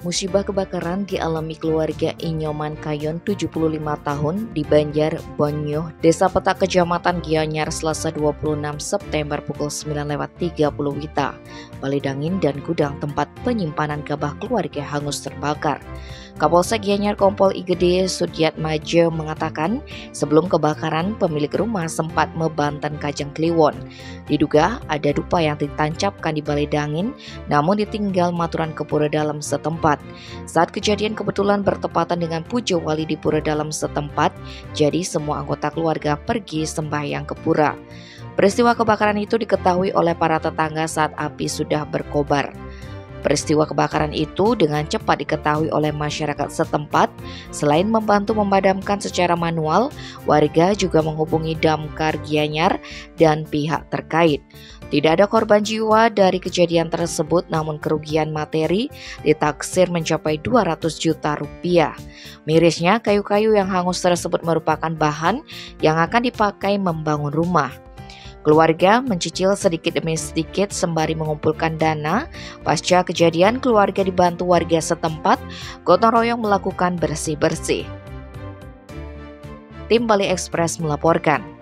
Musibah kebakaran dialami keluarga Inyoman Kayon 75 tahun di Banjar, Bonyoh, Desa Petak, Kecamatan Gianyar, Selasa 26 September pukul 9.30 WITA. Balai Dangin dan gudang tempat penyimpanan gabah keluarga hangus terbakar. Kapolsek Gianyar Kompol Igede Sudiatmaja mengatakan sebelum kebakaran pemilik rumah sempat mebanten kajang kliwon. Diduga ada dupa yang ditancapkan di Balai Dangin namun ditinggal maturan ke pura dalam setempat. Saat kejadian kebetulan bertepatan dengan puja wali di pura dalam setempat, jadi semua anggota keluarga pergi sembahyang ke pura. Peristiwa kebakaran itu diketahui oleh para tetangga saat api sudah berkobar. Peristiwa kebakaran itu dengan cepat diketahui oleh masyarakat setempat. Selain membantu memadamkan secara manual, warga juga menghubungi Damkar Gianyar dan pihak terkait. Tidak ada korban jiwa dari kejadian tersebut, namun kerugian materi ditaksir mencapai 200 juta rupiah. Mirisnya, kayu-kayu yang hangus tersebut merupakan bahan yang akan dipakai membangun rumah. Keluarga mencicil sedikit demi sedikit sembari mengumpulkan dana. Pasca kejadian, keluarga dibantu warga setempat gotong royong melakukan bersih-bersih. Tim Bali Express melaporkan.